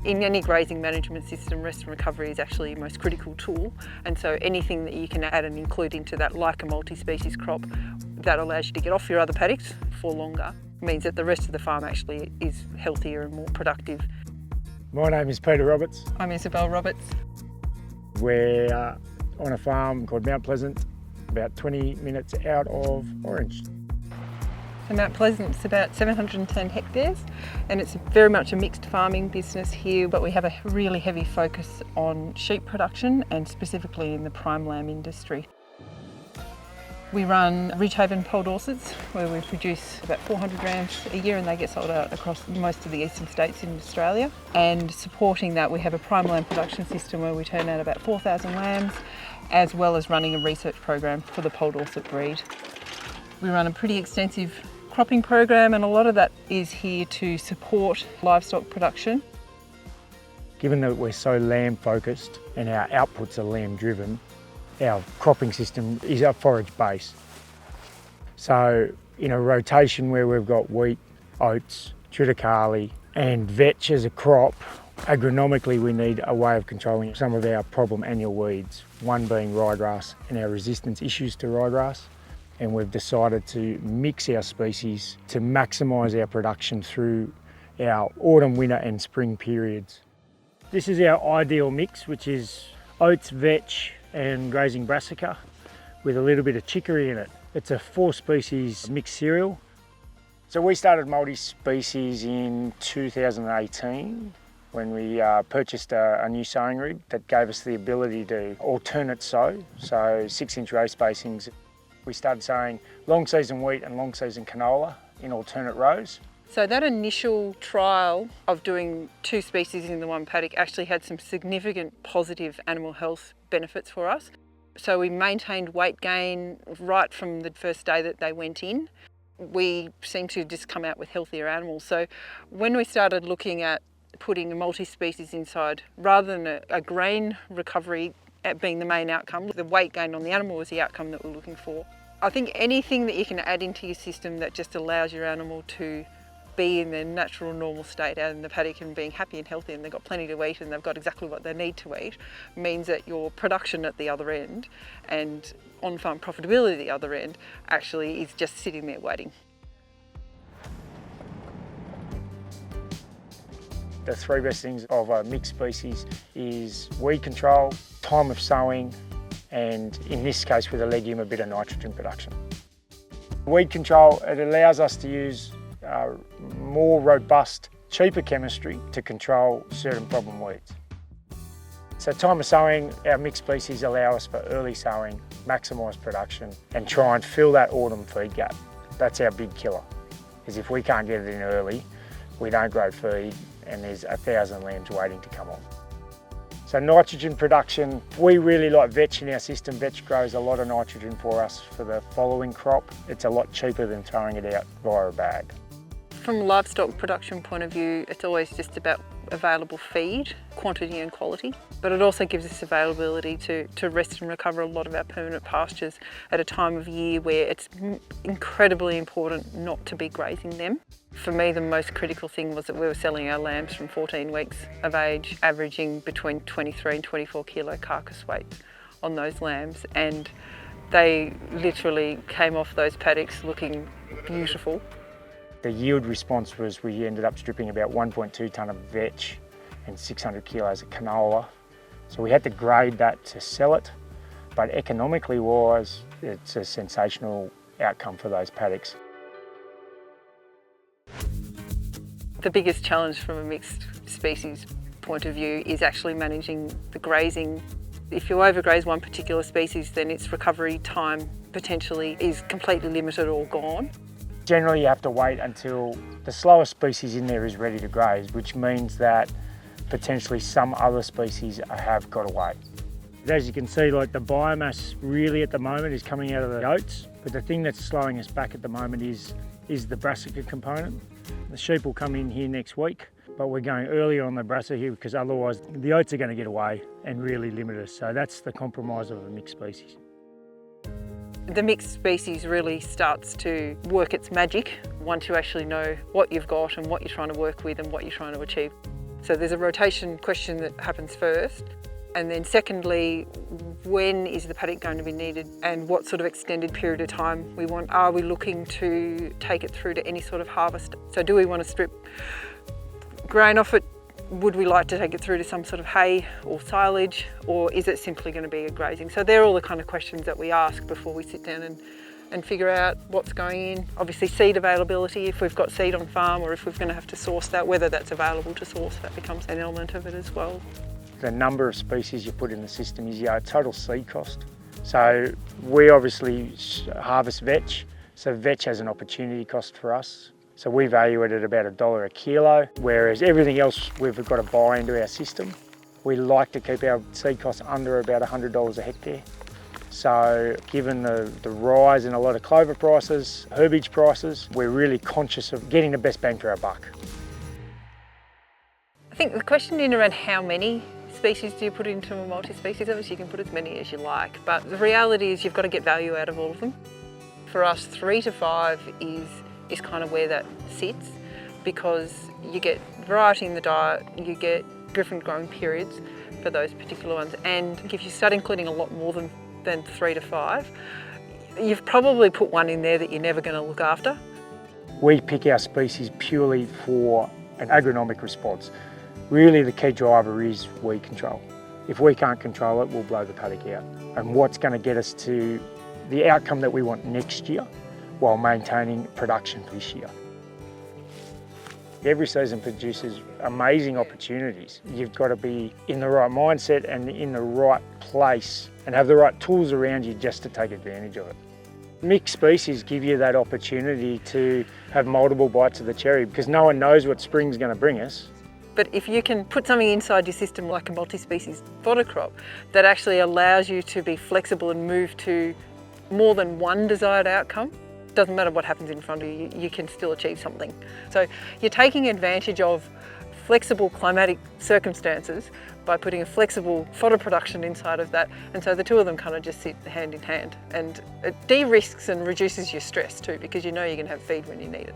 In any grazing management system, rest and recovery is actually your most critical tool, and so anything that you can add and include into that, like a multi-species crop that allows you to get off your other paddocks for longer, means that the rest of the farm actually is healthier and more productive. My name is Peter Roberts. I'm Isabelle Roberts. We're on a farm called Mount Pleasant, about 20 minutes out of Forage. So Mount Pleasant's about 710 hectares, and it's very much a mixed farming business here, but we have a really heavy focus on sheep production and specifically in the prime lamb industry. We run Ridgehaven Poll Dorsets, where we produce about 400 rams a year, and they get sold out across most of the eastern states in Australia. And supporting that, we have a prime lamb production system where we turn out about 4,000 lambs, as well as running a research program for the Poll Dorset breed. We run a pretty extensive cropping program, and a lot of that is here to support livestock production. Given that we're so lamb focused and our outputs are lamb driven, our cropping system is a forage base. So in a rotation where we've got wheat, oats, triticale and vetch as a crop, agronomically we need a way of controlling some of our problem annual weeds, one being ryegrass and our resistance issues to ryegrass. And we've decided to mix our species to maximise our production through our autumn, winter and spring periods. This is our ideal mix, which is oats, vetch and grazing brassica with a little bit of chicory in it. It's a 4-species mixed cereal. So we started multi-species in 2018 when we purchased a new sowing rig that gave us the ability to alternate sow, so 6-inch row spacings. We started sowing long season wheat and long season canola in alternate rows. So that initial trial of doing 2 species in the one paddock actually had some significant positive animal health benefits for us. So we maintained weight gain right from the first day that they went in. We seemed to just come out with healthier animals. So when we started looking at putting a multi-species inside, rather than a grain recovery being the main outcome, the weight gain on the animal was the outcome that we're looking for. I think anything that you can add into your system that just allows your animal to be in their natural normal state out in the paddock and being happy and healthy, and they've got plenty to eat and they've got exactly what they need to eat, means that your production at the other end and on-farm profitability at the other end actually is just sitting there waiting. The 3 best things of a mixed species is weed control, time of sowing, and in this case with a legume, a bit of nitrogen production. Weed control, it allows us to use more robust, cheaper chemistry to control certain problem weeds. So time of sowing, our mixed species allow us for early sowing, maximise production and try and fill that autumn feed gap. That's our big killer, is if we can't get it in early, we don't grow feed and there's 1,000 lambs waiting to come on. So nitrogen production, we really like vetch in our system. Vetch grows a lot of nitrogen for us for the following crop. It's a lot cheaper than throwing it out via a bag. From a livestock production point of view, it's always just about available feed, quantity and quality, but it also gives us availability to rest and recover a lot of our permanent pastures at a time of year where it's incredibly important not to be grazing them. For me, the most critical thing was that we were selling our lambs from 14 weeks of age, averaging between 23 and 24 kilo carcass weight on those lambs, and they literally came off those paddocks looking beautiful. The yield response was we ended up stripping about 1.2 tonne of vetch and 600 kilos of canola. So we had to grade that to sell it, but economically wise, it's a sensational outcome for those paddocks. The biggest challenge from a mixed species point of view is actually managing the grazing. If you overgraze one particular species, then its recovery time potentially is completely limited or gone. Generally you have to wait until the slowest species in there is ready to graze, which means that potentially some other species have got to wait. As you can see, like the biomass really at the moment is coming out of the oats, but the thing that's slowing us back at the moment is the brassica component. The sheep will come in here next week, but we're going earlier on the brassica here because otherwise the oats are going to get away and really limit us. So that's the compromise of a mixed species. The mixed species really starts to work its magic once you actually know what you've got and what you're trying to work with and what you're trying to achieve. So there's a rotation question that happens first. And then secondly, when is the paddock going to be needed and what sort of extended period of time we want? Are we looking to take it through to any sort of harvest? So do we want to strip grain off it? Would we like to take it through to some sort of hay or silage, or is it simply going to be a grazing? So they're all the kind of questions that we ask before we sit down and figure out what's going in. Obviously seed availability, if we've got seed on farm or if we're going to have to source that, whether that's available to source, that becomes an element of it as well. The number of species you put in the system is your total seed cost. So we obviously harvest vetch, so vetch has an opportunity cost for us. So we value it at about $1 a kilo, whereas everything else we've got to buy into our system. We like to keep our seed costs under about $100 a hectare. So given the rise in a lot of clover prices, herbage prices, we're really conscious of getting the best bang for our buck. I think the question in around how many species do you put into a multi-species? Obviously you can put as many as you like, but the reality is you've got to get value out of all of them. For us, 3 to 5 is kind of where that sits, because you get variety in the diet, you get different growing periods for those particular ones, and if you start including a lot more than 3 to 5, you've probably put one in there that you're never going to look after. We pick our species purely for an agronomic response. Really the key driver is weed control. If we can't control it, we'll blow the paddock out. And what's going to get us to the outcome that we want next year while maintaining production this year. Every season produces amazing opportunities. You've got to be in the right mindset and in the right place and have the right tools around you just to take advantage of it. Mixed species give you that opportunity to have multiple bites of the cherry because no one knows what spring's going to bring us. But if you can put something inside your system like a multi-species fodder crop that actually allows you to be flexible and move to more than one desired outcome, doesn't matter what happens in front of you, you can still achieve something. So you're taking advantage of flexible climatic circumstances by putting a flexible fodder production inside of that, and so the two of them kind of just sit hand in hand, and it de-risks and reduces your stress too, because you know you're going to have feed when you need it.